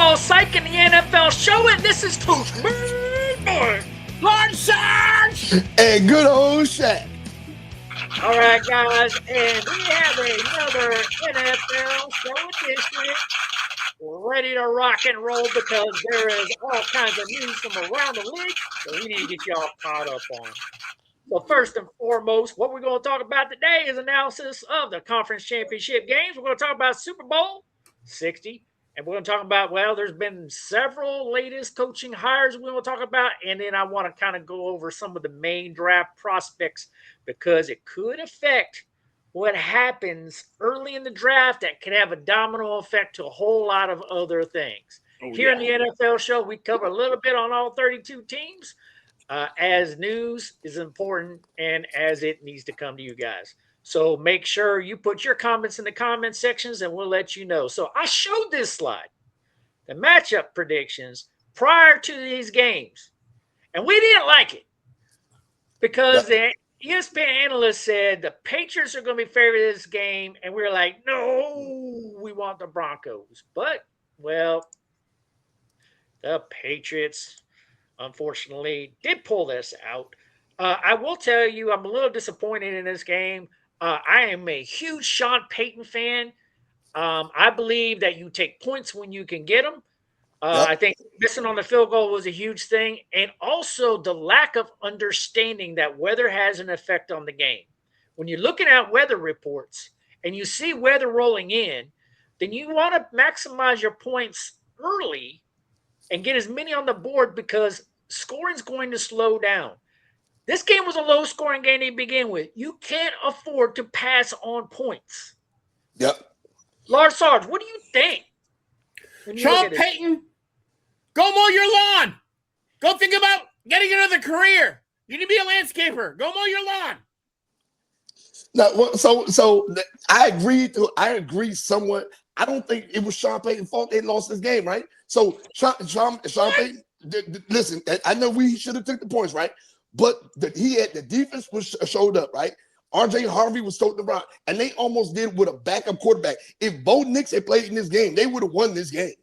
Football Psych in the NFL show, and this is Coach Big Boy, Lord Sarge, and good old Shaq. All right, guys, and we have another NFL show edition. We're ready to rock and roll because there is all kinds of news from around the league that we need to get y'all caught up on. So first and foremost, what we're going to talk about today is analysis of the conference championship games. We're going to talk about Super Bowl 60. And we're going to talk about, well, there's been several latest coaching hires we're going to talk about. And then I want to kind of go over some of the main draft prospects because it could affect what happens early in the draft that could have a domino effect to a whole lot of other things. Here in the NFL show, we cover a little bit on all 32 teams as news is important and as it needs to come to you guys. So make sure you put your comments in the comment sections and we'll let you know. So I showed this slide, the matchup predictions prior to these games, and we didn't like it because the ESPN analyst said the Patriots are going to be favored in this game, and we were like, no, we want the Broncos. But, well, the Patriots, unfortunately, did pull this out. I will tell you, I'm a little disappointed in this game. I am a huge Sean Payton fan. I believe that you take points when you can get them. I think missing on the field goal was a huge thing. And also the lack of understanding that weather has an effect on the game. When you're looking at weather reports and you see weather rolling in, then you want to maximize your points early and get as many on the board because scoring is going to slow down. This game was a low-scoring game to begin with. You can't afford to pass on points. Yep. Lars Sarge, what do you think? Sean Payton, go mow your lawn. Go think about getting another career. You need to be a landscaper. Go mow your lawn. No, so I agree somewhat. I don't think it was Sean Payton's fault they lost this game, right? So Sean Payton, listen, I know we should have took the points, right? But the defense was showed up, right? RJ Harvey was toting around, and they almost did with a backup quarterback. If Bo Nix had played in this game, they would have won this game.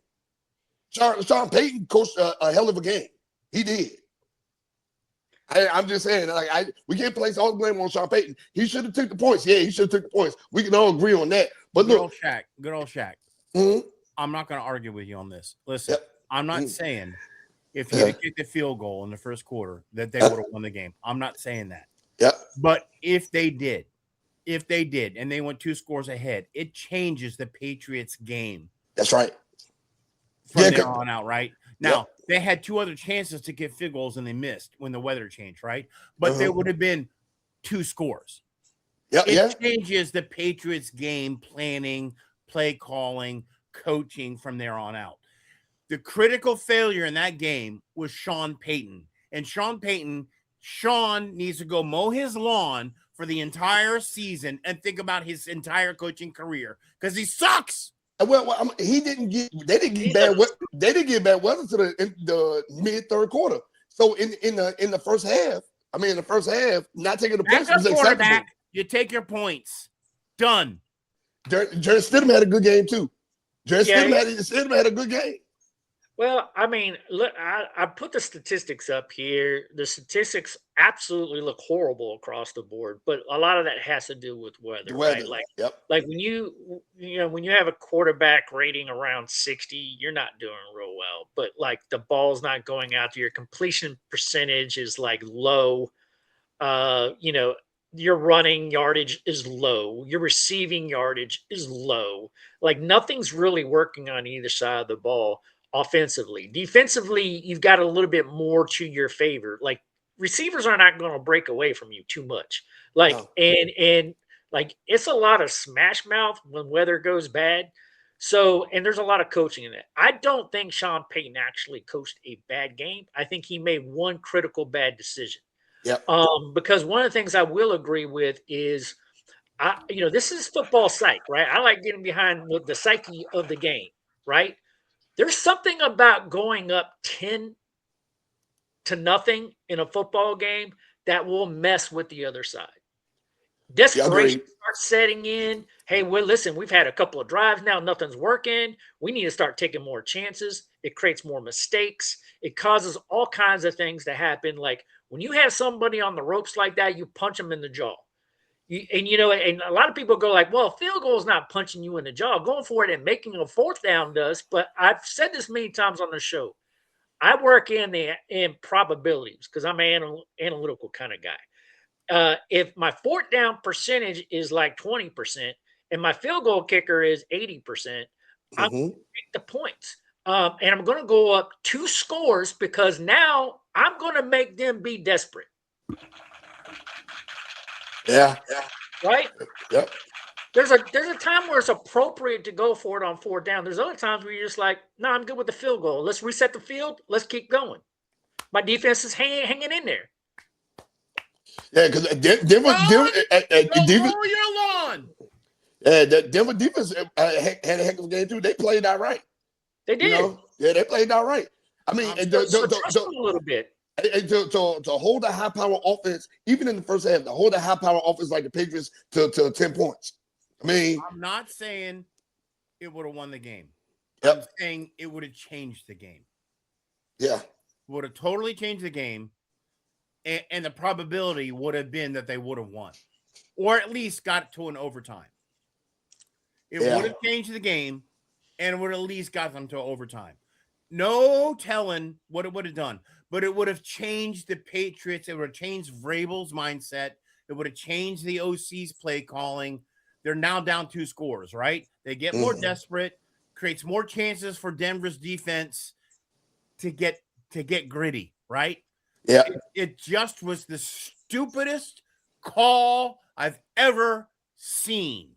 Sean Payton coached a hell of a game. He did. I'm just saying, we can't place all the blame on Sean Payton. He should have took the points. Yeah, he should have took the points. We can all agree on that. But good look, old Shaq. Mm-hmm. I'm not going to argue with you on this. Listen, I'm not saying if you kicked the field goal in the first quarter that they would have won the game. I'm not saying that. Yeah. But if they did, and they went 2 scores ahead, it changes the Patriots game. That's right. From there on out, right? Now, they had 2 other chances to get field goals, and they missed when the weather changed, right? But there would have been 2 scores. It changes the Patriots game planning, play calling, coaching from there on out. The critical failure in that game was Sean Payton. And Sean needs to go mow his lawn for the entire season and think about his entire coaching career because he sucks. Well, they didn't get bad weather to the mid third quarter. So in the first half, not taking the points was acceptable. You take your points. Done. Jared Stidham had a good game too. Stidham had a good game. Well, I mean, look, I put the statistics up here. The statistics absolutely look horrible across the board, but a lot of that has to do with weather, right? Like when when you have a quarterback rating around 60, you're not doing real well. But like the ball's not going out to your completion percentage is like low. Your running yardage is low. Your receiving yardage is low. Like nothing's really working on either side of the ball. Offensively, defensively, you've got a little bit more to your favor. Like receivers are not going to break away from you too much. And it's a lot of smash mouth when weather goes bad. So, and there's a lot of coaching in it. I don't think Sean Payton actually coached a bad game. I think he made one critical bad decision. Because one of the things I will agree with is, this is football psych, right? I like getting behind the psyche of the game, right? There's something about going up 10-0 in a football game that will mess with the other side. Desperation starts setting in. Hey, well, listen, we've had a couple of drives now. Nothing's working. We need to start taking more chances. It creates more mistakes. It causes all kinds of things to happen. Like when you have somebody on the ropes like that, you punch them in the jaw. And a lot of people go like, well, field goal is not punching you in the jaw. Going for it and making a fourth down does. But I've said this many times on the show. I work in probabilities because I'm an analytical kind of guy. If my fourth down percentage is like 20% and my field goal kicker is 80%, I'm going to take the points. And I'm going to go up 2 scores because now I'm going to make them be desperate. Yeah. Right? Yep. There's a time where it's appropriate to go for it on 4th down. There's other times where you're just like, no, I'm good with the field goal. Let's reset the field. Let's keep going. My defense is hanging in there. Yeah, because Denver defense had a heck of a game too. They played all right. They did. They played all right. I mean, a little bit. And to hold a high power offense, even in the first half, to hold a high power offense like the Patriots to 10 points. I mean, I'm not saying it would have won the game. Yep. I'm saying it would have changed the game. Yeah. Would have totally changed the game. And the probability would have been that they would have won. Or at least got to an overtime. It would have changed the game and it would have at least got them to overtime. No telling what it would have done. But it would have changed the Patriots. It would have changed Vrabel's mindset. It would have changed the OC's play calling. They're now down 2 scores, right? They get more desperate, creates more chances for Denver's defense to get gritty, right? Yeah. It just was the stupidest call I've ever seen.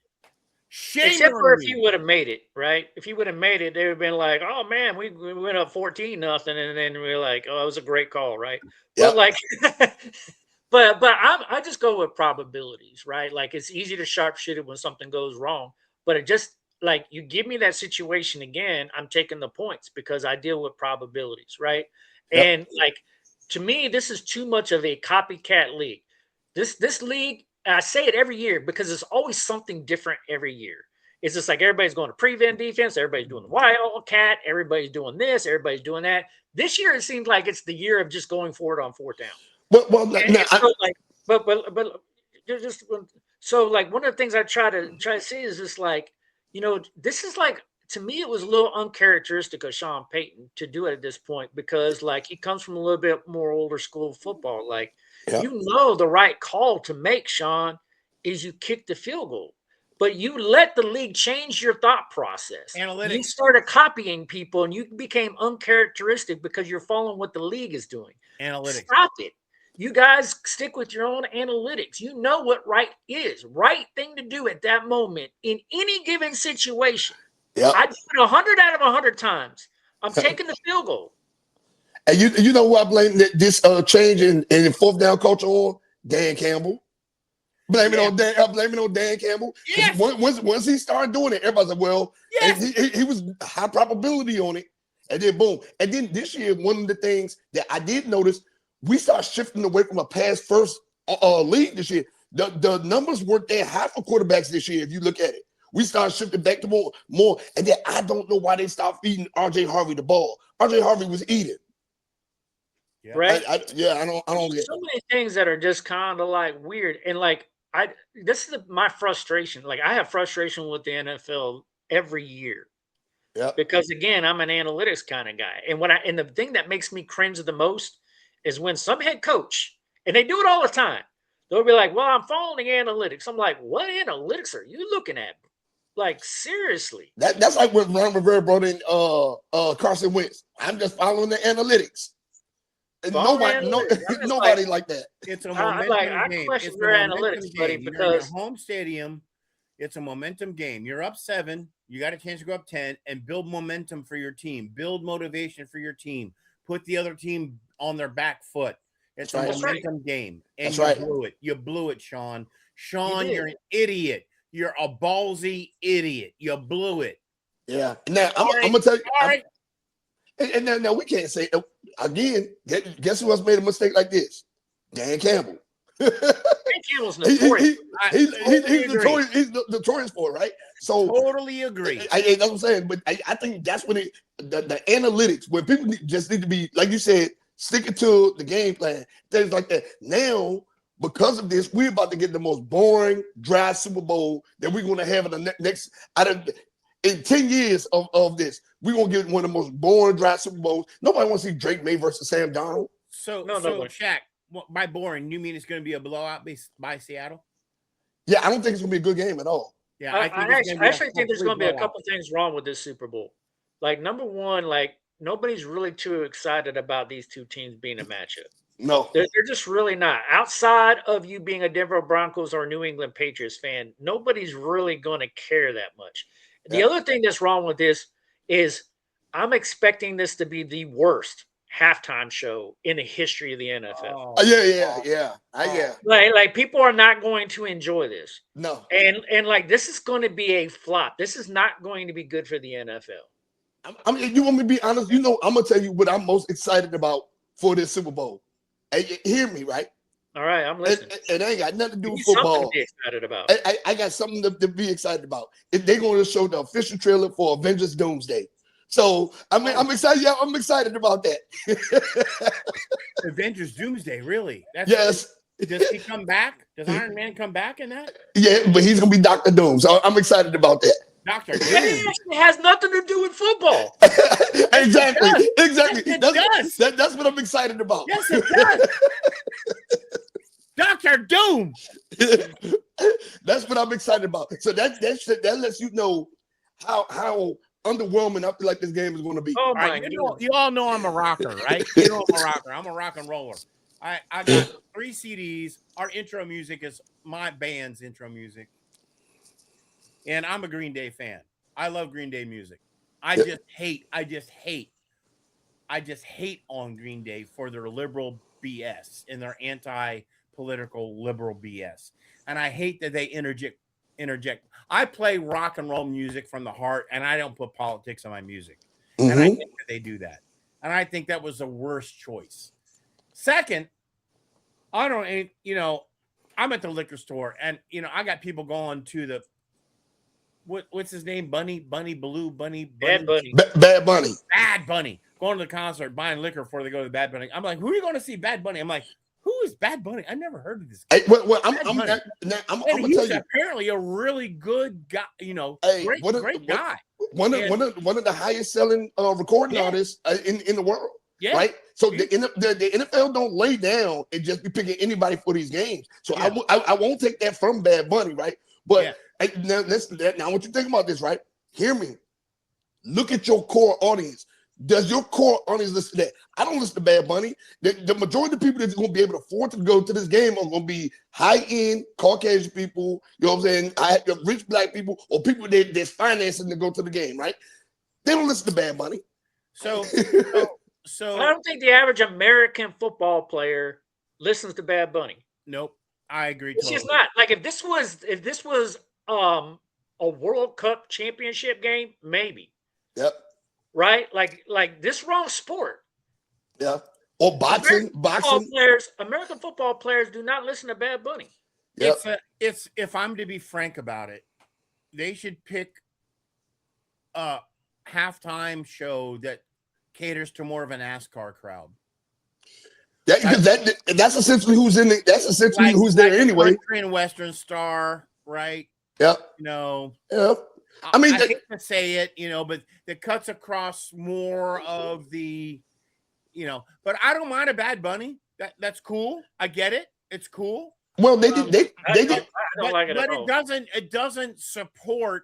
Shame. Except for if you would have made it, right? If you would have made it, they would have been like, "Oh man, we went up 14-0," and then we were like, "Oh, it was a great call," right? Yep. But like, but I just go with probabilities, right? Like it's easy to sharpshoot it when something goes wrong, but it just like you give me that situation again, I'm taking the points because I deal with probabilities, right? Yep. And like to me, this is too much of a copycat league. This league. I say it every year because it's always something different every year. It's just like everybody's going to prevent defense, everybody's doing the wildcat, everybody's doing this, everybody's doing that. This year, it seems like it's the year of just going for it on 4th down. So like one of the things I try to say is just like, this is like to me, it was a little uncharacteristic of Sean Payton to do it at this point because like he comes from a little bit more older school football, like. Yep. The right call to make, Sean, is you kick the field goal. But you let the league change your thought process. Analytics. You started copying people and you became uncharacteristic because you're following what the league is doing. Analytics. Stop it. You guys stick with your own analytics. You know what right is. Right thing to do at that moment in any given situation. Yep. I do it 100 out of 100 times. I'm taking the field goal. And you know who I blame this change in 4th down culture on? Dan Campbell. Blame it on Dan Campbell. Yes. Once he started doing it, everybody said, well, yes. he was high probability on it. And then boom. And then this year, one of the things that I did notice, we start shifting away from a pass first league this year. The numbers weren't that high for quarterbacks this year, if you look at it. We started shifting back to more. And then I don't know why they stopped feeding R.J. Harvey the ball. R.J. Harvey was eating. Yeah. Right? I don't get so many things that are just kind of like weird. And like, this is my frustration. Like I have frustration with the NFL every year. Yeah. Because again, I'm an analytics kind of guy. And the thing that makes me cringe the most is when some head coach, and they do it all the time, they'll be like, well, I'm following the analytics. I'm like, what analytics are you looking at? Like, seriously. That's like when Ron Rivera brought in Carson Wentz. I'm just following the analytics. And nobody like that. It's a momentum game. Question your analytics, buddy, because you're in your home stadium. It's a momentum game. You're up 7. You got a chance to go up 10 and build momentum for your team. Build motivation for your team. Put the other team on their back foot. It's a momentum game. And blew it. You blew it, Sean. Sean, you're an idiot. You're a ballsy idiot. You blew it. Yeah. Now, I'm going to tell you. And now we can't say, again, guess who else made a mistake like this? Dan Campbell. Campbell's notorious. He's notorious for it, right? So totally agree. That's what I'm saying. But I think that's when the analytics, when people just need to be, like you said, sticking to the game plan, things like that. Now, because of this, we're about to get the most boring, dry Super Bowl that we're going to have in the next. In 10 years of this, we're going to get one of the most boring, dry Super Bowls. Nobody wants to see Drake May versus Sam Darnold. So Shaq, by boring, you mean it's going to be a blowout by Seattle? Yeah, I don't think it's going to be a good game at all. Yeah, I actually think there's going to be a couple things wrong with this Super Bowl. Like, number one, like, nobody's really too excited about these two teams being a matchup. No. They're just really not. Outside of you being a Denver Broncos or New England Patriots fan, nobody's really going to care that much. The other thing that's wrong with this is I'm expecting this to be the worst halftime show in the history of the NFL. Yeah. Like people are not going to enjoy this. No. And like this is going to be a flop. This is not going to be good for the NFL. I mean, you want me to be honest? You know, I'm gonna tell you what I'm most excited about for this Super Bowl. Hey, hear me, right? All right, I'm listening. It ain't got nothing to do with football. Something to be excited about. I got something to be excited about. They're going to show the official trailer for Avengers Doomsday. So I'm excited. Yeah, I'm excited about that. Avengers Doomsday, really? Yes. Does he come back? Does Iron Man come back in that? Yeah, but he's gonna be Dr. Doom. So I'm excited about that. Dr. Doom. It actually has nothing to do with football. Exactly. It does. That's what I'm excited about. Yes, it does. Dr. Doom. That's what I'm excited about. So that lets you know how underwhelming I feel like this game is going to be. Oh my! Right, you all know I'm a rocker, right? You know I'm a rocker. I'm a rock and roller. I got 3 CDs. Our intro music is my band's intro music, and I'm a Green Day fan. I love Green Day music. I just hate on Green Day for their liberal BS and their anti-political liberal BS. And I hate that they interject. I play rock and roll music from the heart, and I don't put politics in my music. Mm-hmm. And I think that they do that. And I think that was the worst choice. Second, I'm at the liquor store, and I got people going to the what's his name? Bad Bunny. Bad Bunny. Going to the concert, buying liquor before they go to the Bad Bunny. I'm like, who are you going to see Bad Bunny? I'm like, who is Bad Bunny? I never heard of this guy. I'm gonna tell you. Apparently, a really good guy. Great guy. One of the highest selling recording artists in the world. Yeah. Right. So the NFL don't lay down and just be picking anybody for these games. So I won't take that from Bad Bunny, right? But now I want you to think about this, right? Hear me. Look at your core audience. Does your core audience listen to that? I don't listen to Bad Bunny. The majority of the people that's going to be able to afford to go to this game are going to be high-end Caucasian people, you know what I'm saying? Rich black people or people that's financing to go to the game, right? They don't listen to Bad Bunny. So I don't think the average American football player listens to Bad Bunny. Nope. I agree. It's just not. Like if this was a World Cup championship game, maybe. Yep. Right? Like this wrong sport. Yeah. Or boxing. American football players do not listen to Bad Bunny. Yep. It's if I'm to be frank about it, they should pick a halftime show that caters to more of an NASCAR crowd. That's essentially who's in it. That's essentially who's there anyway. Country and Western Star, right? Yep. Yep. I mean, I hate to say it, but that cuts across more of the, But I don't mind a Bad Bunny. That's cool. I get it. It's cool. Well, they did. I don't like it but at all. It doesn't support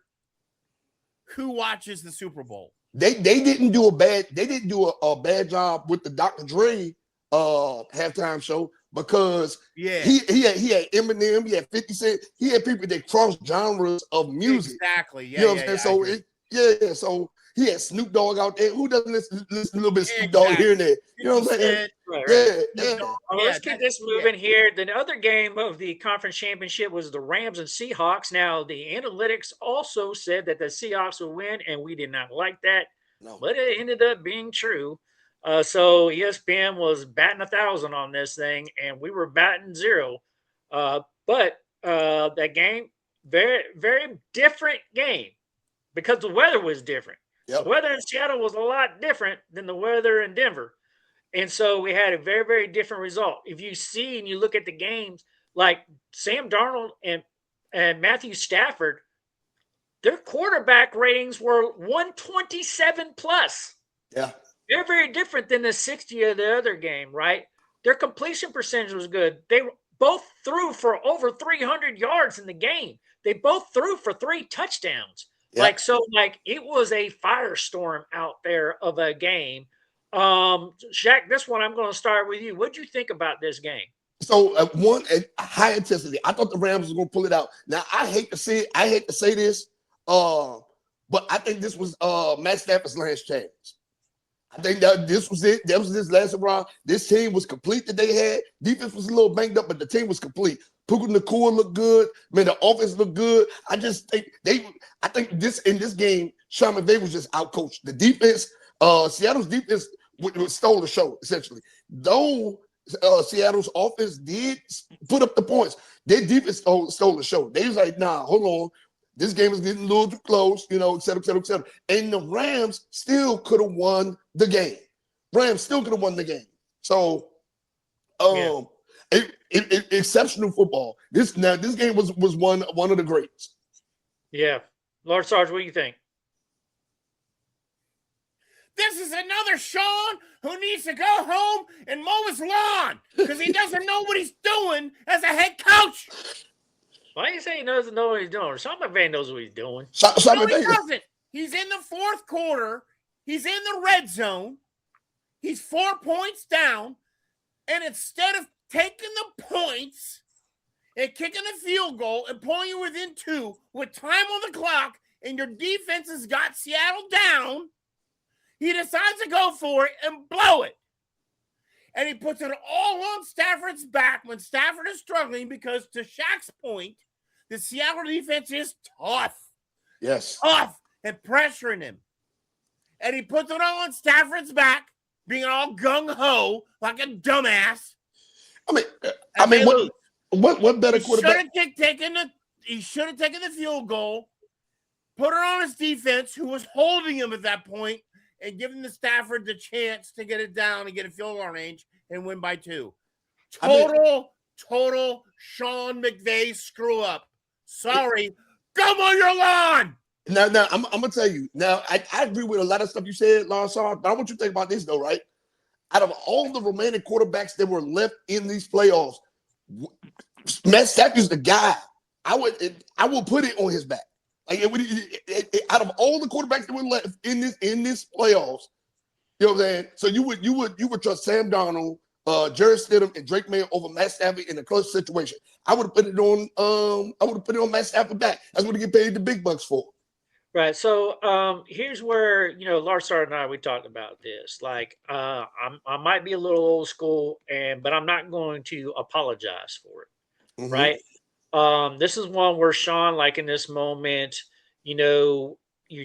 who watches the Super Bowl. They didn't do a bad job with the Dr. Dre halftime show because he had Eminem, he had 50 Cent, he had people that cross genres of music. Exactly. Yeah. You know what I'm saying? So he had Snoop Dogg out there. Who doesn't listen a little bit of Snoop Dogg here and there? You know what I'm saying? Right. Well, let's keep this moving here. The other game of the conference championship was the Rams and Seahawks. Now, the analytics also said that the Seahawks would win, and we did not like that. No. But it ended up being true. So ESPN was batting 1,000 on this thing, and we were batting 0. But that game, very, very different game because the weather was different. Yep. The weather in Seattle was a lot different than the weather in Denver. And so we had a very, very different result. If you see and you look at the games, like Sam Darnold and Matthew Stafford, their quarterback ratings were 127 plus. Yeah. They're very different than the 60 of the other game, right? Their completion percentage was good. They both threw for over 300 yards in the game. They both threw for 3 touchdowns. Yep. It was a firestorm out there of a game. Shaq, this one I'm going to start with you. What did you think about this game? So high intensity. I thought the Rams was going to pull it out. Now I hate to say it. I hate to say this, but I think this was Matt Stafford's last chance. I think that this was it. That was this last round. This team was complete that they had. Defense was a little banged up, but the team was complete. Puka Nacua looked good. Man, the offense looked good. I just think I think in this game, Sean McVay was just outcoached. The defense, Seattle's defense stole the show, essentially. Though Seattle's offense did put up the points, their defense stole the show. They was like, nah, hold on. This game is getting a little too close, et cetera, et cetera, et cetera. And the Rams still could have won the game. So, exceptional football. This game was one of the greats. Yeah. Lord Sarge, what do you think? This is another Sean who needs to go home and mow his lawn because he doesn't know what he's doing as a head coach. Why do you say he doesn't know what he's doing? Sean McVay knows what he's doing. No, he doesn't. He's in the fourth quarter. He's in the red zone. He's 4 points down. And instead of taking the points and kicking a field goal and pulling you within 2 with time on the clock and your defense has got Seattle down, he decides to go for it and blow it. And he puts it all on Stafford's back when Stafford is struggling because, to Shaq's point, the Seattle defense is tough. Yes. Tough and pressuring him. And he puts it all on Stafford's back, being all gung-ho like a dumbass. What better quarterback? He should have taken the field goal, put it on his defense, who was holding him at that point, and giving the Stafford the chance to get it down and get a field goal range and win by 2. Total Sean McVay screw up. Sorry. Go mow your lawn. Now I'm gonna tell you. Now I agree with a lot of stuff you said, Lars Sarge, but I want you to think about this though, right? Out of all the remaining quarterbacks that were left in these playoffs, Matt Stafford's the guy. I would put it on his back. Like out of all the quarterbacks that were left in this playoffs, you know what I'm saying? So you would trust Sam Darnold, Jarrett Stidham, and Drake May over Matt Stafford in a close situation. I would have put it on Matt Stafford back. That's what he get paid the big bucks for. Right. So here's where Lars Sarge and I we talked about this. Like I might be a little old school, but I'm not going to apologize for it. Mm-hmm. Right. This is one where Sean, like in this moment, you're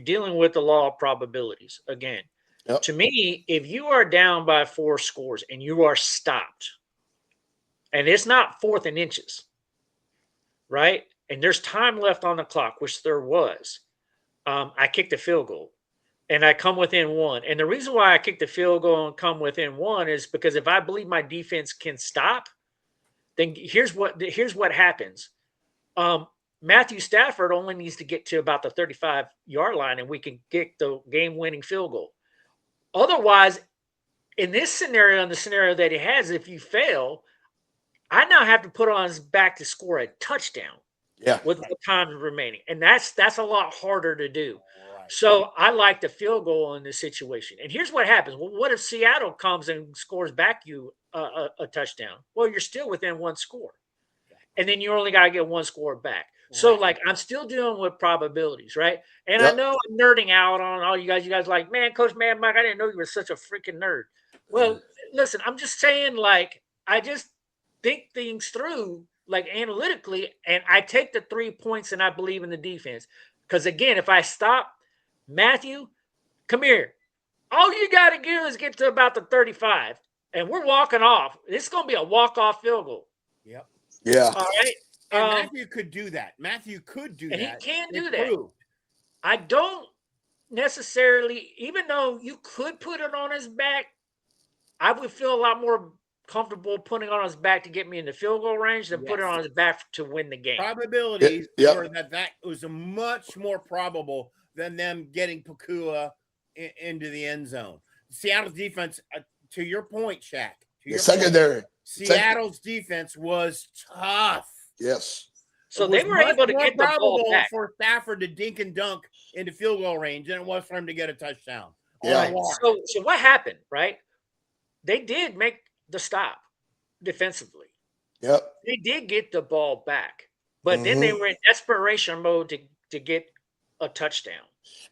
dealing with the law of probabilities again. Yep. To me, if you are down by 4 scores and you are stopped, and it's not 4th and inches, right? And there's time left on the clock, which there was. I kicked a field goal, and I come within 1. And the reason why I kicked the field goal and come within 1 is because if I believe my defense can stop, then here's what happens. Matthew Stafford only needs to get to about the 35-yard line, and we can get the game-winning field goal. Otherwise, in this scenario, and the scenario that he has, if you fail, I now have to put on his back to score a touchdown. Yeah, with the time remaining, and that's a lot harder to do. Right. So I like the field goal in this situation. And here's what happens: well, what if Seattle comes and scores back you a touchdown? Well, you're still within 1 score, and then you only got to get 1 score back. Right. So like I'm still dealing with probabilities, right? And I know I'm nerding out on all you guys. You guys are like, man, Coach Mad Mike, I didn't know you were such a freaking nerd. Well, listen, I'm just saying, like, I just think things through. Like analytically, and I take the 3 points and I believe in the defense. Because again, if I stop Matthew, come here. All you got to do is get to about the 35, and we're walking off. It's going to be a walk-off field goal. Yep. Yeah. All right. And Matthew could do that. Matthew could do and that. he can do It that. proved. I don't necessarily, even though you could put it on his back, I would feel a lot more comfortable putting it on his back to get me in the field goal range than put it on his back to win the game. Probabilities Yep. were that was a much more probable than them getting Pakua into the end zone. Seattle's defense, to your point, Shaq. To your Secondary. Point, Seattle's defense was tough. Yes. So they were able to get the ball back. For Stafford to dink and dunk into field goal range than it was for him to get a touchdown. Yeah. So what happened, right? They did make the stop defensively. Yep. They did get the ball back, but then they were in desperation mode to get a touchdown.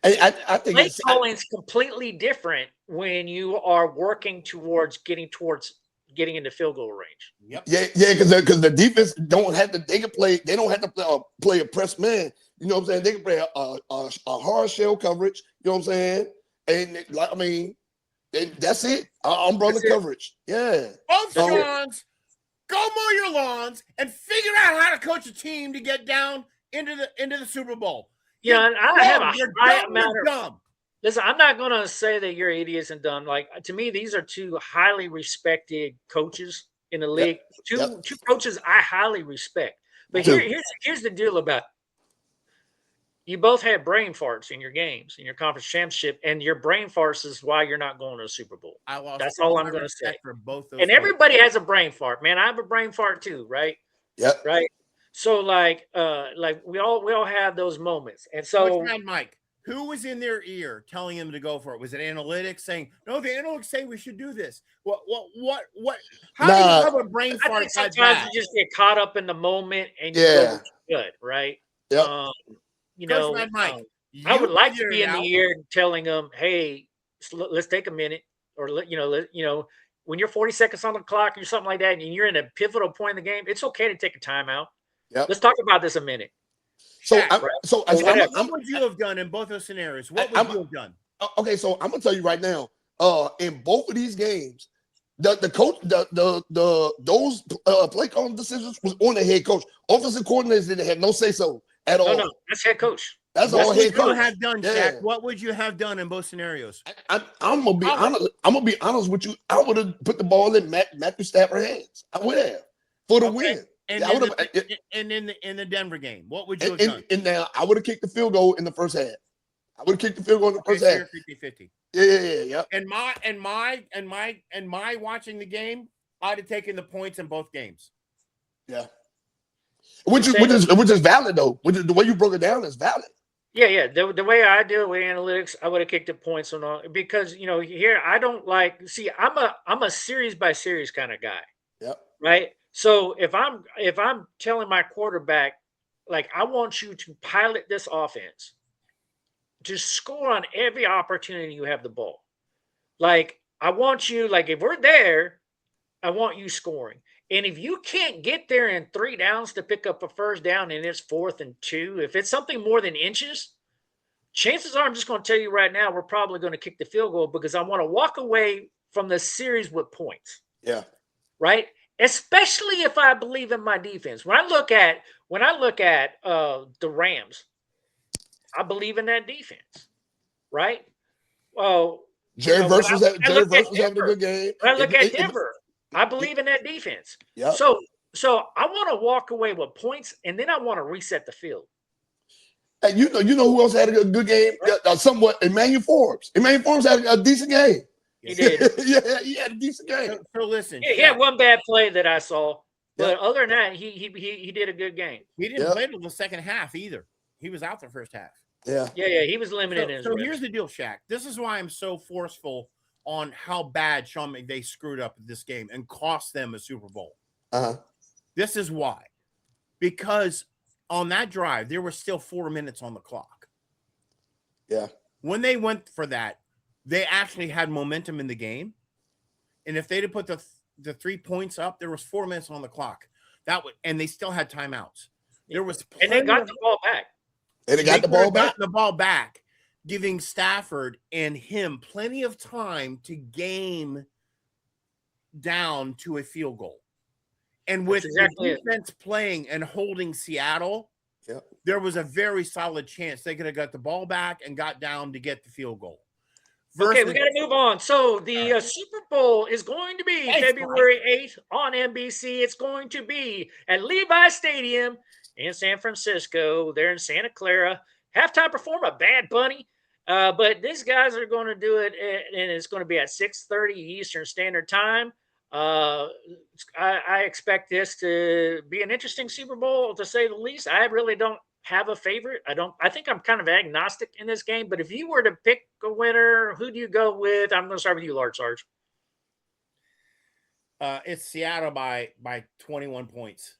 I think play calling's completely different when you are working towards getting into field goal range. Yep. Yeah, because the defense don't have to. They don't have to play a press man. You know what I'm saying? They can play a hard shell coverage. You know what I'm saying? And like, I mean, that's it. Umbrella coverage. Yeah. Both Sean's, go mow your lawns and figure out how to coach a team to get down into the Super Bowl. Yeah, and I have a high amount of dumb. Listen, I'm not going to say that you're idiots and dumb. Like, to me, these are two highly respected coaches in the league. Two coaches I highly respect. But here's the deal about it. You both had brain farts in your games, in your conference championship, and your brain farts is why you're not going to the Super Bowl. That's all I'm going to say. For both those and everybody has a brain fart, man. I have a brain fart too, right? Yep. Right. So like we all have those moments, and so Mike, who was in their ear telling them to go for it? Was it analytics saying, no, the analytics say we should do this? What? How do you have a brain fart? I think sometimes you just get caught up in the moment and you go good, right? Yeah. Mike, I would like to be in the ear telling them, hey, let's take a minute, or when you're 40 seconds on the clock or something like that, and you're in a pivotal point in the game, it's okay to take a timeout. Yep. Let's talk about this a minute. What would you have done in both those scenarios? What would you have done? Okay, so I'm gonna tell you right now. In both of these games, the coach, those play calling decisions was on the head coach. Offensive coordinators didn't have no say so at all. No, that's head coach. That's all head coach. What would you have done, Shaq? What would you have done in both scenarios? I'm gonna be honest. I'm gonna be honest with you. I would have put the ball in Matthew Stafford's hands. I would have for the win. And in the Denver game, what would you have done? And now I would have kicked the field goal in the first half. I would have kicked the field goal in the first half. 50-50. Yeah. And my watching the game, I'd have taken the points in both games. Yeah. Which is valid though. The way you broke it down is valid. Yeah. The way I do it with analytics, I would have kicked the points on all, because here I don't I'm a series by series kind of guy. Yep. Right. So if I'm telling my quarterback, like, I want you to pilot this offense, to score on every opportunity you have the ball. Like, I want you, like, if we're there, I want you scoring. And if you can't get there in 3 downs to pick up a first down and it's 4th and 2, if it's something more than inches, chances are, I'm just going to tell you right now, we're probably going to kick the field goal, because I want to walk away from the series with points. Yeah. Right. Especially if I believe in my defense. When I look at the Rams, I believe in that defense, right? Well, Jared Verse was having a good game. When I look at Denver, I believe in that defense. Yeah. So I want to walk away with points, and then I want to reset the field. And you know who else had a good game? Somewhat, Emmanuel Forbes. Emmanuel Forbes had a decent game. He did. Yeah, he had a decent game. So listen, he had one bad play that I saw, but other than that, he did a good game. He didn't play till the second half either. He was out the first half. Yeah. He was limited. So here's the deal, Shaq. This is why I'm so forceful on how bad Sean McVay screwed up this game and cost them a Super Bowl. This is why. Because on that drive, there were still 4 minutes on the clock. Yeah. When they went for that, they actually had momentum in the game. And if they'd have put the 3 points up, there was 4 minutes on the clock. And they still had timeouts. There was and they got the ball back. And they got the ball back. Giving Stafford and him plenty of time to game down to a field goal. And with exactly the defense playing and holding Seattle, there was a very solid chance they could have got the ball back and got down to get the field goal. Okay, we got to move on. So the Super Bowl is going to be February 8th on NBC. It's going to be at Levi Stadium in San Francisco. They're in Santa Clara. Halftime performer, Bad Bunny. But these guys are going to do it, and it's going to be at 6:30 Eastern Standard Time. I expect this to be an interesting Super Bowl, to say the least. I really don't have a favorite. I think I'm kind of agnostic in this game, but if you were to pick a winner, who do you go with? I'm going to start with you, Large Sarge. It's Seattle by 21 points.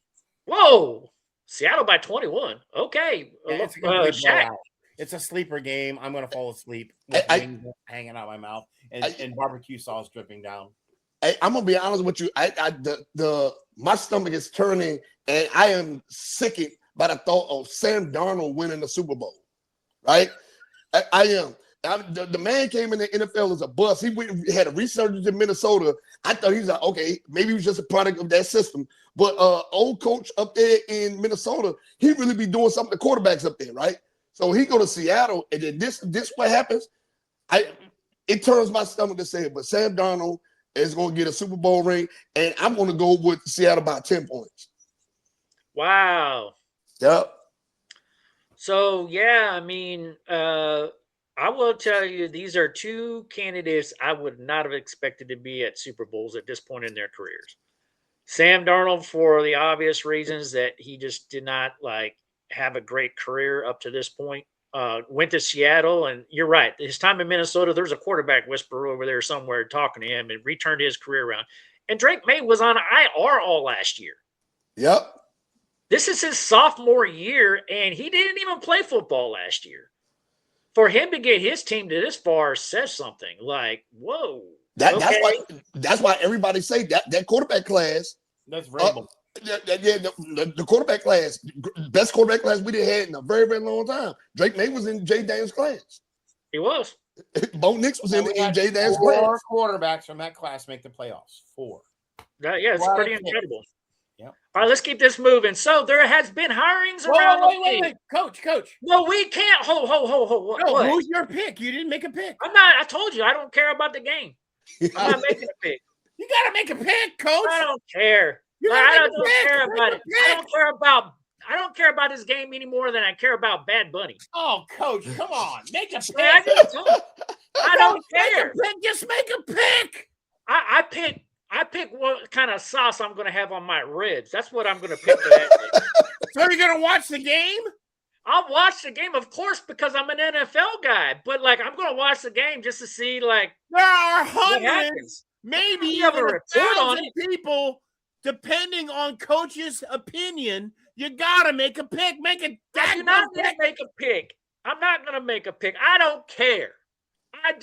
Whoa, Seattle by 21. Okay. It's a complete blowout. It's a sleeper game. I'm going to fall asleep with wings hanging out my mouth and barbecue sauce dripping down. I'm gonna be honest with you. My stomach is turning, and I am sickened by the thought of Sam Darnold winning the Super Bowl. Right? I am. The man came in the NFL as a bust. He had a resurgence in Minnesota. I thought he was like, okay, maybe he was just a product of that system. But old coach up there in Minnesota, he really be doing something to quarterbacks up there, right? So he go to Seattle, and then this what happens. It turns my stomach to say it, but Sam Darnold is going to get a Super Bowl ring, and I'm going to go with Seattle by 10 points. Wow. Yep. So, yeah, I mean, I will tell you, these are two candidates I would not have expected to be at Super Bowls at this point in their careers. Sam Darnold, for the obvious reasons that he just did not have a great career up to this point. Went to Seattle, and you're right. His time in Minnesota, there's a quarterback whisperer over there somewhere talking to him and returned his career around. And Drake May was on IR all last year. Yep. This is his sophomore year, and he didn't even play football last year. For him to get his team to this far says something. Whoa. That's why everybody say that quarterback class. That's Vrabel. The quarterback class, best quarterback class we did had in a very, very long time. Drake May was in Jay Daniels' class. He was. Bo Nix was in Jay Daniels' class. 4 quarterbacks from that class make the playoffs. 4. It's pretty incredible. Yep. All right, let's keep this moving. So there has been hirings around the league. Wait. Coach. Well, we can't. Ho. No, who's your pick? You didn't make a pick. I'm not. I told you I don't care about the game. I'm not making a pick. You got to make a pick, Coach. I don't care. I don't care about it. I don't care about this game any more than I care about Bad Bunny. Oh, Coach, come on. Make a pick. I don't care. Just make a pick. I pick what kind of sauce I'm going to have on my ribs. That's what I'm going to pick for that. So you're going to watch the game? I'll watch the game, of course, because I'm an NFL guy. But I'm going to watch the game just to see there are hundreds, maybe even 1,000 people. Depending on coach's opinion, you gotta make a pick. I'm not gonna make a pick. I'm not gonna make a pick. I don't care. I'm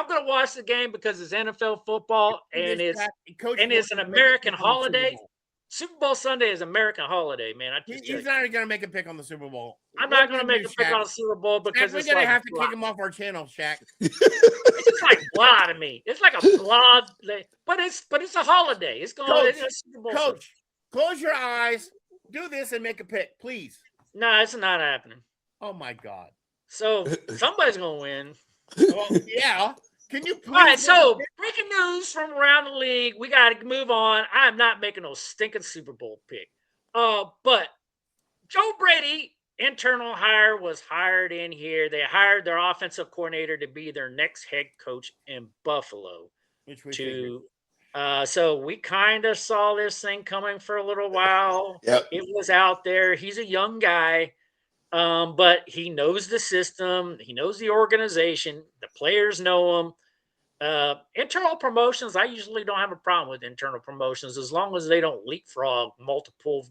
gonna watch the game because it's NFL football and it's an American holiday. Super Bowl Sunday is American holiday, man. He's not gonna make a pick on the Super Bowl. I'm not gonna make a pick on the Super Bowl because we're gonna have to kick him off our channel, Shaq. It's just like blah to me. It's like a blah, but it's a holiday. It's going. Coach, close your eyes, do this, and make a pick, please. No, it's not happening. Oh my God! So somebody's gonna win. Well, yeah. Can you please? All right, so breaking news from around the league. We got to move on. I'm not making no stinking Super Bowl pick. But Joe Brady, internal hire, was hired in here. They hired their offensive coordinator to be their next head coach in Buffalo. So we kind of saw this thing coming for a little while. Yep. It was out there. He's a young guy. But he knows the system. He knows the organization. The players know him. Internal promotions, I usually don't have a problem with internal promotions as long as they don't leapfrog multiple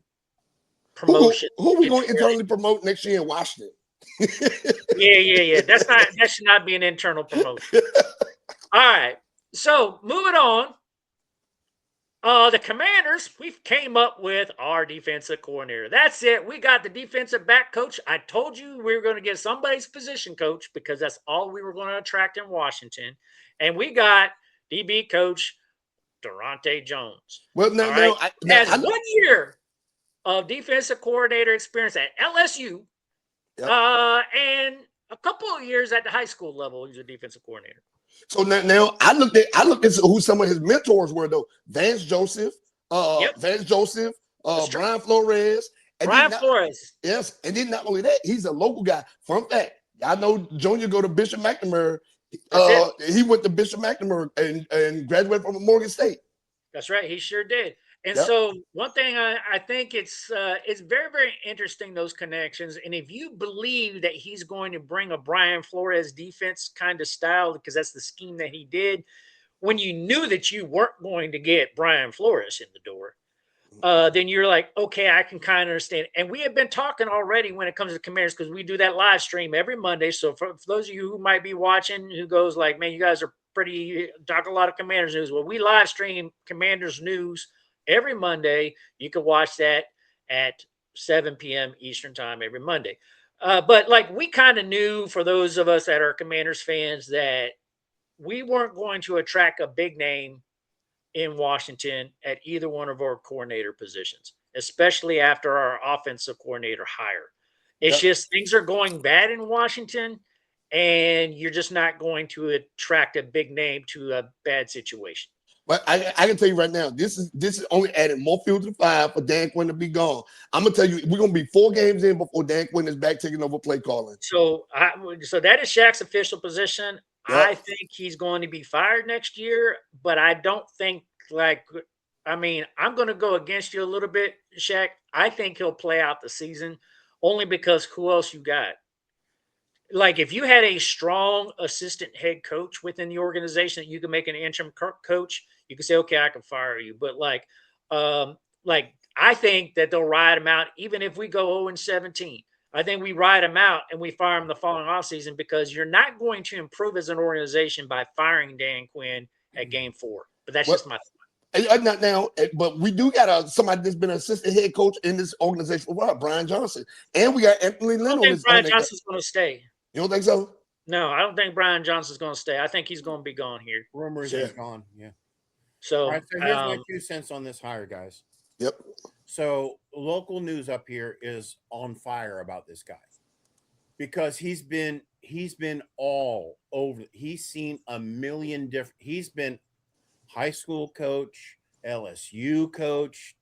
promotions. Who are we going to internally promote next year in Washington? Yeah. That should not be an internal promotion. All right. So moving on. The Commanders, we came up with our defensive coordinator. That's it. We got the defensive back coach. I told you we were going to get somebody's position coach because that's all we were going to attract in Washington. And we got DB coach Durante Jones. Well, now, All right? now, Has 1 year of defensive coordinator experience at LSU, Yep. and a couple of years at the high school level. He's a defensive coordinator. So now I looked at who some of his mentors were though. Vance Joseph, Brian Flores, and Flores. Yes, and then not only that, he's a local guy. Fun fact, I know Junior go to Bishop McNamara. He went to Bishop McNamara and graduated from Morgan State. That's right, he sure did. And so one thing I think it's very, very interesting, those connections. And if you believe that he's going to bring a Brian Flores defense kind of style, because that's the scheme that he did, when you knew that you weren't going to get Brian Flores in the door, then you're like, okay, I can kind of understand. And we have been talking already when it comes to Commanders, because we do that live stream every Monday. So for those of you who might be watching, who goes like, man, you guys are talk a lot of Commanders news. Well, we live stream Commanders news every Monday. You can watch that at 7 p.m. Eastern time every Monday. But like, we kind of knew, for those of us that are Commanders fans, that we weren't going to attract a big name in Washington at either one of our coordinator positions, especially after our offensive coordinator hire. It's just things are going bad in Washington, and you're just not going to attract a big name to a bad situation. But I can tell you right now, this is only adding more fuel to the fire for Dan Quinn to be gone. I'm gonna tell you, we're gonna be 4 games in before Dan Quinn is back taking over play calling. So that is Shaq's official position. Yep. I think he's going to be fired next year, but I don't think, I'm going to go against you a little bit, Shaq. I think he'll play out the season, only because who else you got? Like, if you had a strong assistant head coach within the organization that you can make an interim coach, you can say, okay, I can fire you. But I think that they'll ride him out, even if we go 0-17. I think we ride him out and we fire him the following offseason, because you're not going to improve as an organization by firing Dan Quinn at game 4. But that's just my thought. Not now, but we do got somebody that's been an assistant head coach in this organization for a while, Brian Johnson. And we got Anthony Lynn on this. Brian Johnson's going to stay. You don't think so? No, I don't think Brian Johnson's going to stay. I think he's going to be gone here. Rumors he's gone. Yeah. So, all right, so here's my 2 cents on this hire, guys. Yep. So local news up here is on fire about this guy, because he's been all over. He's seen a million different. He's been high school coach, LSU coach.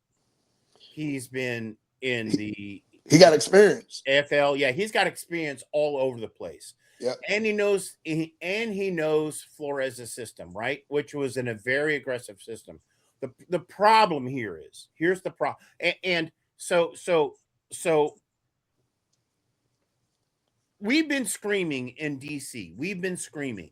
He's been in the. He got experience. FL, yeah, he's got experience all over the place. Yeah, and he knows Flores' system, right? Which was in a very aggressive system. The problem here's the problem, and so we've been screaming in DC. We've been screaming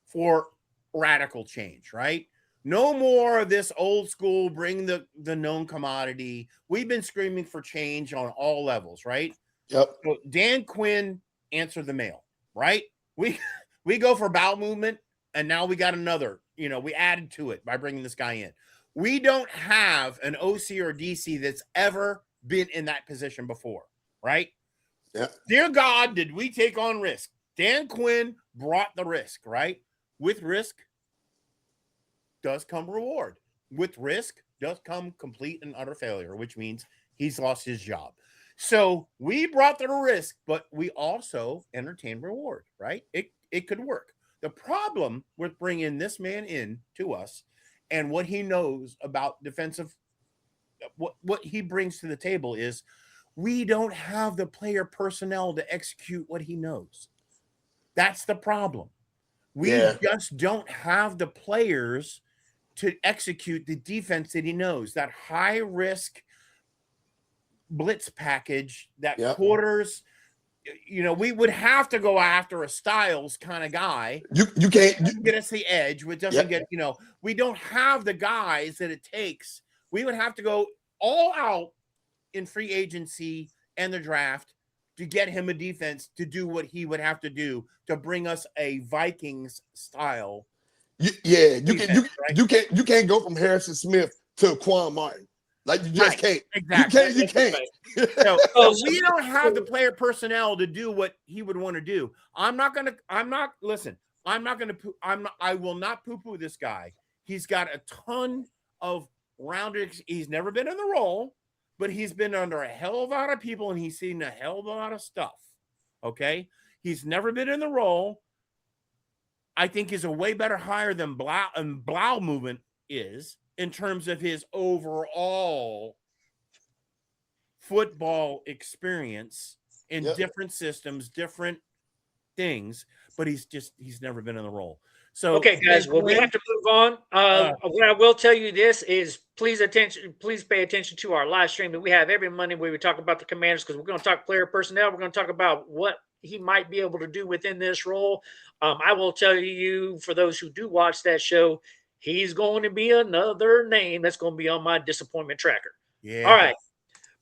for radical change, right? No more of this old school, bring the known commodity. We've been screaming for change on all levels, right? Yep. So Dan Quinn answered the mail, right? We go for bowel movement, and now we got another. We added to it by bringing this guy in. We don't have an OC or DC that's ever been in that position before, right? Yeah. Dear God, did we take on risk? Dan Quinn brought the risk, right? With risk does come reward. With risk does come complete and utter failure, which means he's lost his job. So we brought the risk, but we also entertained reward, right? It could work. The problem with bringing this man in to us and what he knows about defensive, what he brings to the table is we don't have the player personnel to execute what he knows. That's the problem. We just don't have the players to execute the defense that he knows, that high risk blitz package, that quarters. We would have to go after a Styles kind of guy. You can't get us the edge, which doesn't get, we don't have the guys that it takes. We would have to go all out in free agency and the draft to get him a defense to do what he would have to do to bring us a Vikings style. You can't go from Harrison Smith to Quan Martin. Like, you just can't. Exactly. You can't. So we don't have the player personnel to do what he would want to do. I will not poo-poo this guy. He's got a ton of rounded. He's never been in the role, but he's been under a hell of a lot of people, and he's seen a hell of a lot of stuff. Okay, he's never been in the role. I think is a way better hire than Blau movement is in terms of his overall football experience in different systems, different things, but he's never been in the role. So okay, guys, well, we have to move on. What I will tell you this is please pay attention to our live stream that we have every Monday where we talk about the Commanders, because we're going to talk player personnel. We're going to talk about what he might be able to do within this role. I will tell you, for those who do watch that show, he's going to be another name that's going to be on my disappointment tracker. Yeah. All right.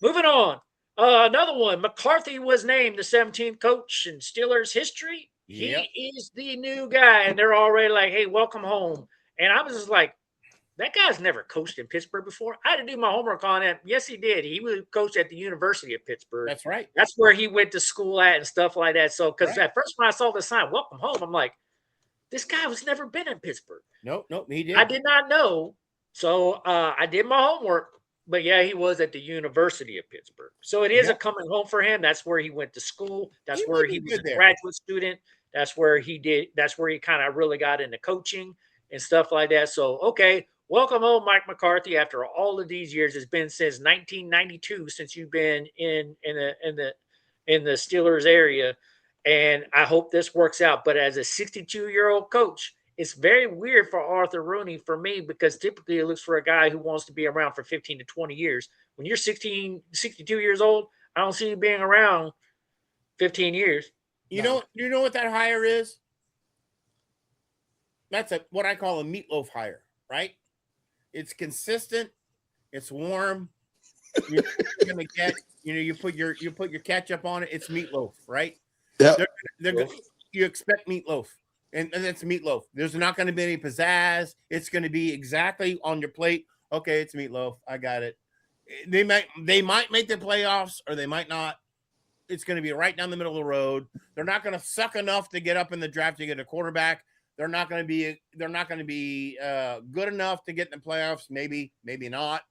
Moving on. Another one. McCarthy was named the 17th coach in Steelers history. Yep. He is the new guy, and they're already like, hey, welcome home. And I was just like, that guy's never coached in Pittsburgh before. I had to do my homework on it. Yes, he did. He was coached at the University of Pittsburgh. That's right. That's where he went to school at and stuff like that. So, because at first when I saw the sign, welcome home, I'm like, this guy was never been in Pittsburgh. Nope, he did. I did not know. So I did my homework. But yeah, he was at the University of Pittsburgh. So it is a coming home for him. That's where he went to school. That's where he was a graduate student. That's where he kind of really got into coaching and stuff like that. So, okay, welcome home, Mike McCarthy. After all of these years, it's been since 1992 since you've been in the Steelers area. And I hope this works out. But as a 62-year-old coach, it's very weird for Arthur Rooney for me, because typically it looks for a guy who wants to be around for 15 to 20 years. When you're 62 years old, I don't see you being around 15 years. You know what that hire is? That's what I call a meatloaf hire, right? It's consistent, it's warm. You're gonna get, you put your ketchup on it, it's meatloaf, right? Yeah. You expect meatloaf. And that's meatloaf. There's not going to be any pizzazz. It's going to be exactly on your plate. Okay, it's meatloaf. I got it. They might make the playoffs, or they might not. It's going to be right down the middle of the road. They're not going to suck enough to get up in the draft to get a quarterback. They're not going to be good enough to get in the playoffs. Maybe not.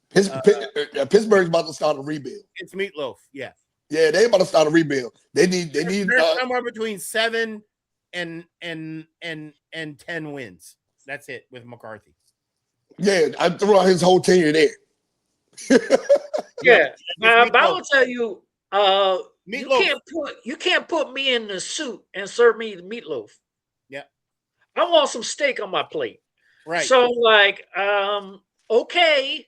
Pittsburgh's about to start a rebuild. It's meatloaf. Yeah. Yeah, they about to start a rebuild. They need somewhere between 7 and 10 wins. That's it with McCarthy. Yeah, I threw out his whole tenure there. Yeah, but I will tell you, you can't put me in the suit and serve me the meatloaf. Yeah, I want some steak on my plate. Right. So, like, okay.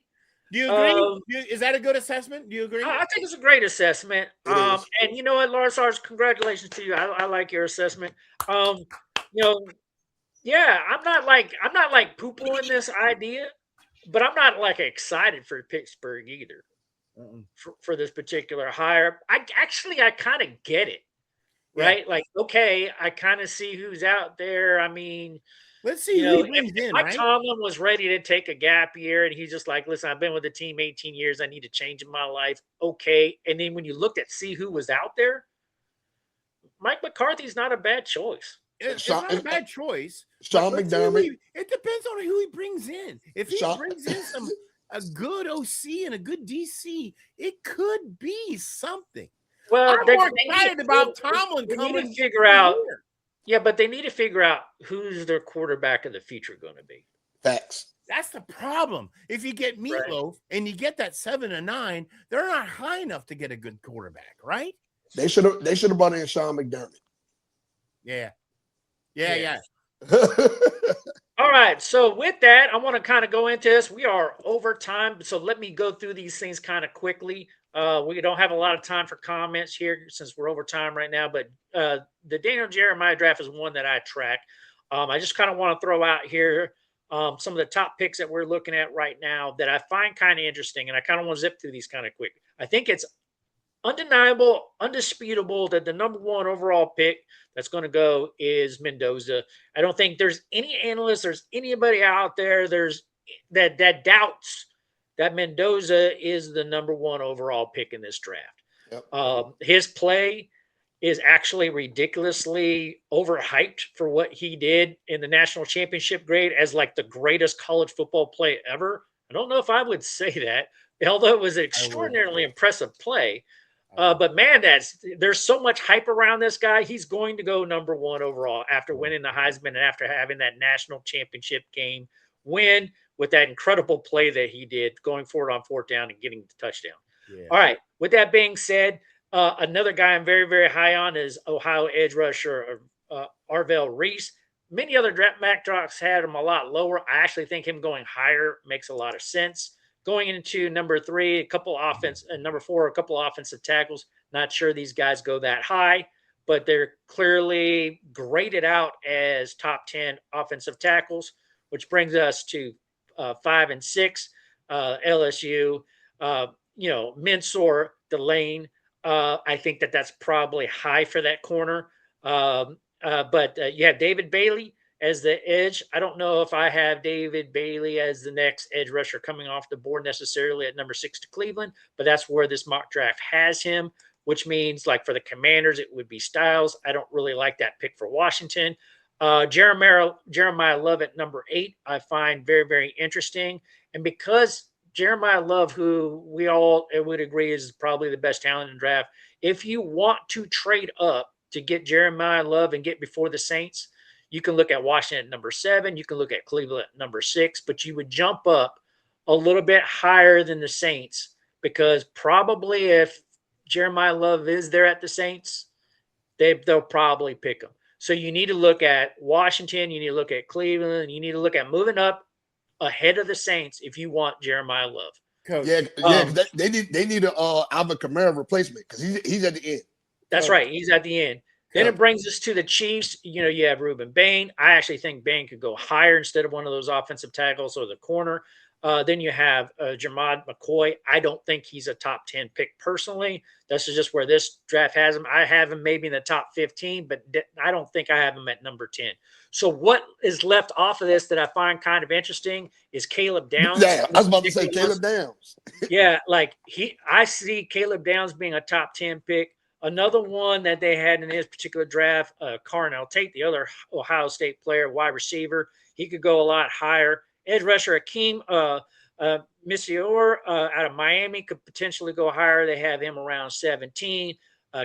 Do you agree? Is that a good assessment? Do you agree? I think it's a great assessment. And you know what, Lars, congratulations to you. I like your assessment. Yeah, I'm not like poo-pooing this idea, but I'm not like excited for Pittsburgh either for this particular hire. I kind of get it, right? Yeah. Like, okay, I kind of see who's out there. I mean, let's see who brings in. Mike Tomlin was ready to take a gap year, and he's just like, listen, I've been with the team 18 years. I need a change in my life. Okay. And then when you looked at see who was out there, Mike McCarthy's not a bad choice. It's not a bad choice. Sean McDermott. It depends on who he brings in. If he brings in a good OC and a good DC, it could be something. Well, I'm more excited about Tomlin coming to figure out. Yeah, but they need to figure out who's their quarterback of the future going to be. Facts. That's the problem. If you get meatloaf and you get that 7 and 9, they're not high enough to get a good quarterback, right? They should have brought in Sean McDermott. Yeah. All right. So with that, I want to kind of go into this. We are over time, so let me go through these things kind of quickly. We don't have a lot of time for comments here since we're over time right now, but the Daniel Jeremiah draft is one that I track. I just kind of want to throw out here some of the top picks that we're looking at right now that I find kind of interesting, and I kind of want to zip through these kind of quick. I think it's undeniable, undisputable that the number one overall pick that's going to go is Mendoza. I don't think there's any analyst, there's anybody out there that doubts that Mendoza is the number one overall pick in this draft. Yep. His play is actually ridiculously overhyped for what he did in the national championship grade as like the greatest college football play ever. I don't know if I would say that, although it was an I would. extraordinarily impressive play. I would. But man, there's so much hype around this guy. He's going to go number one overall after winning the Heisman and after having that national championship game win with that incredible play that he did going forward on fourth down and getting the touchdown. Yeah. All right. With that being said, another guy I'm very, very high on is Ohio edge rusher Arvell Reese. Many other draft drafts had him a lot lower. I actually think him going higher makes a lot of sense. Going into number 3, a couple offense, and number 4, a couple offensive tackles. Not sure these guys go that high, but they're clearly graded out as top 10 offensive tackles, which brings us to 5 and 6. LSU, Mensor, Delane. I think that's probably high for that corner. But you have David Bailey as the edge. I don't know if I have David Bailey as the next edge rusher coming off the board necessarily at number 6 to Cleveland, but that's where this mock draft has him, which means like for the Commanders, it would be Styles. I don't really like that pick for Washington. Jeremiah Love at number 8, I find very, very interesting. And because Jeremiah Love, who we all would agree is probably the best talent in the draft, if you want to trade up to get Jeremiah Love and get before the Saints, you can look at Washington at number 7. You can look at Cleveland at number 6, but you would jump up a little bit higher than the Saints because probably if Jeremiah Love is there at the Saints, they'll probably pick him. So you need to look at Washington. You need to look at Cleveland. You need to look at moving up ahead of the Saints if you want Jeremiah Love. Coach. Yeah. They need a Alvin Kamara replacement because he's at the end. That's right. He's at the end. Then it brings us to the Chiefs. You have Reuben Bain. I actually think Bain could go higher instead of one of those offensive tackles or the corner. Then you have Jermod McCoy. I don't think he's a top 10 pick personally. This is just where this draft has him. I have him maybe in the top 15, but I don't think I have him at number 10. So what is left off of this that I find kind of interesting is Caleb Downs. Yeah, I was about to say Caleb Downs. Yeah, I see Caleb Downs being a top 10 pick. Another one that they had in this particular draft, Carnell Tate, the other Ohio State player, wide receiver. He could go a lot higher. Edge rusher Akeem Missior out of Miami could potentially go higher. They have him around 17.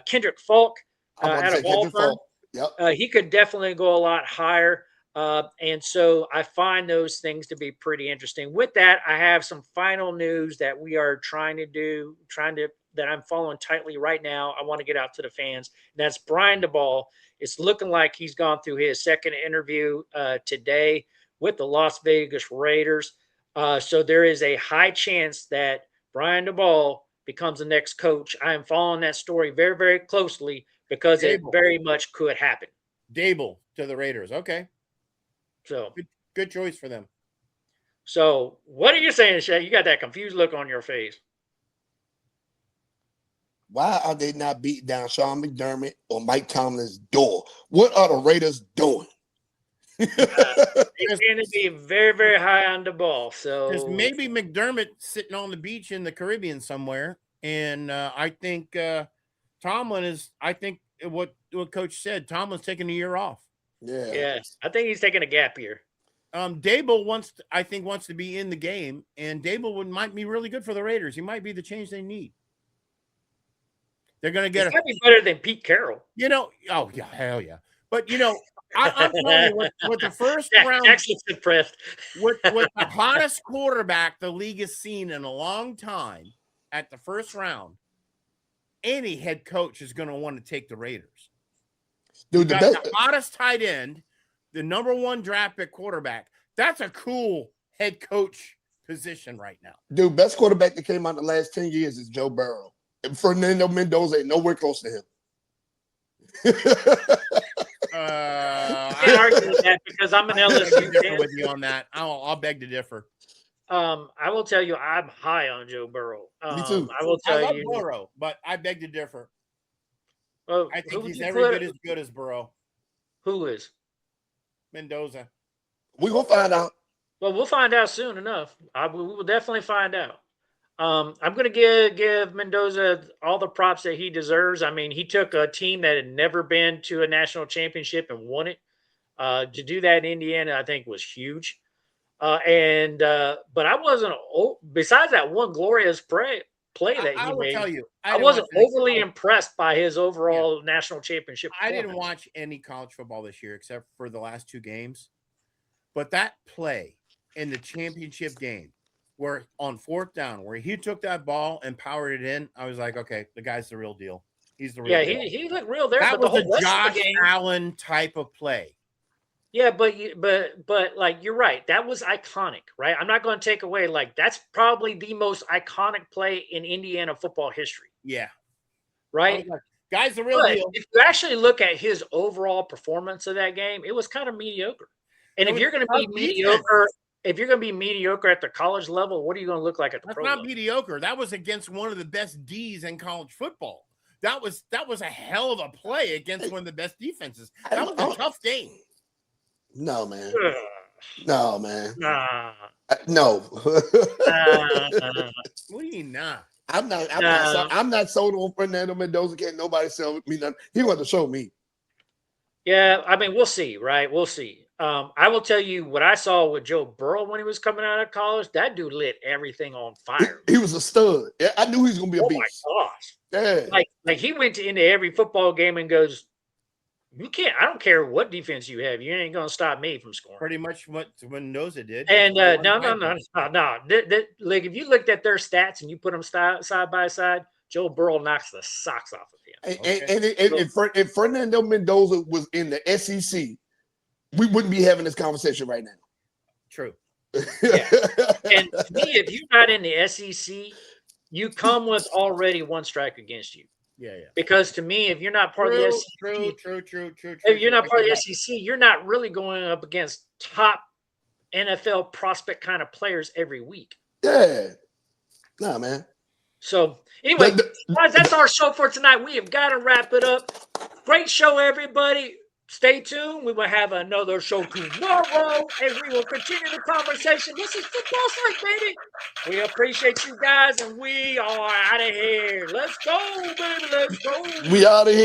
Kendrick Falk out of Auburn. Yep. He could definitely go a lot higher. And so I find those things to be pretty interesting. With that, I have some final news that we are that I'm following tightly right now. I want to get out to the fans. And that's Brian Daboll. It's looking like he's gone through his second interview today with the Las Vegas Raiders. So there is a high chance that Brian Daboll becomes the next coach. I am following that story very, very closely because it very much could happen. Daboll to the Raiders. Okay. So good choice for them. So what are you saying, Shay? You got that confused look on your face. Why are they not beating down Sean McDermott or Mike Tomlin's door? What are the Raiders doing? They're going to be very, very high on the ball. So because maybe McDermott sitting on the beach in the Caribbean somewhere, and I think Tomlin is. I think what Coach said. Tomlin's taking a year off. Yeah. Yes, I think he's taking a gap year. Daboll wants to be in the game, and Daboll might be really good for the Raiders. He might be the change they need. They're going to get. He's be better than Pete Carroll. Oh yeah, hell yeah. But I'm telling you, with the first round, Jackson's impressed. with the hottest quarterback the league has seen in a long time at the first round, any head coach is going to want to take the Raiders. Dude, the hottest tight end, the number 1 draft pick quarterback. That's a cool head coach position right now. Dude, best quarterback that came out in the last 10 years is Joe Burrow. And Fernando Mendoza ain't nowhere close to him. I can't argue with that because I'm an LSU fan. With you on that. I'll beg to differ. I will tell you I'm high on Joe Burrow. Me too. I will tell you Burrow, but I beg to differ. Well, I think he's every bit as good as Burrow. Who is? Mendoza. We're going to find out. Well, we'll find out soon enough. We will definitely find out. I'm going to give Mendoza all the props that he deserves. I mean, he took a team that had never been to a national championship and won it. To do that in Indiana, I think was huge. But I wasn't. Besides that one glorious play that I he will made, tell you, I wasn't overly impressed by his overall national championship. I didn't watch any college football this year except for the last 2 games. But that play in the championship game, where on 4th down, where he took that ball and powered it in, I was like, okay, the guy's the real deal. He's the real deal. He looked real there. That but was the whole a Josh of the game, Allen type of play. Yeah, but like you're right. That was iconic, right? I'm not going to take away like that's probably the most iconic play in Indiana football history. Yeah. Right? Like, guy's the real deal. If you actually look at his overall performance of that game, it was kind of mediocre. And if you're going to be mediocre, if you're going to be mediocre at the college level, what are you going to look like at the pro level? That's not mediocre. That was against one of the best D's in college football. That was a hell of a play against one of the best defenses. That was a tough game. No, man. No, man. Nah. No. What do you mean, nah? I'm not sold on Fernando Mendoza. Can't nobody sell me nothing. He wanted to show me. Yeah, I mean, we'll see, right? We'll see. I will tell you what I saw with Joe Burrow when he was coming out of college. That dude lit everything on fire. He was a stud. Yeah, I knew he was gonna be a beast. Oh my gosh! Yeah. Like he went into every football game and goes, "You can't. I don't care what defense you have. You ain't gonna stop me from scoring." Pretty much what Mendoza did. And no. Like if you looked at their stats and you put them side by side, Joe Burrow knocks the socks off of him. If Fernando Mendoza was in the SEC, we wouldn't be having this conversation right now. True. Yeah. And to me, if you're not in the SEC, you come with already one strike against you. Yeah. Because to me, if you're not part of the SEC, true. If you're not part of the SEC, you're not really going up against top NFL prospect kind of players every week. Yeah. Nah, man. So anyway, guys, that's our show for tonight. We have got to wrap it up. Great show, everybody. Stay tuned. We will have another show tomorrow, and we will continue the conversation. This is Football Strike, baby. We appreciate you guys, and we are out of here. Let's go, baby. Let's go. We out of here.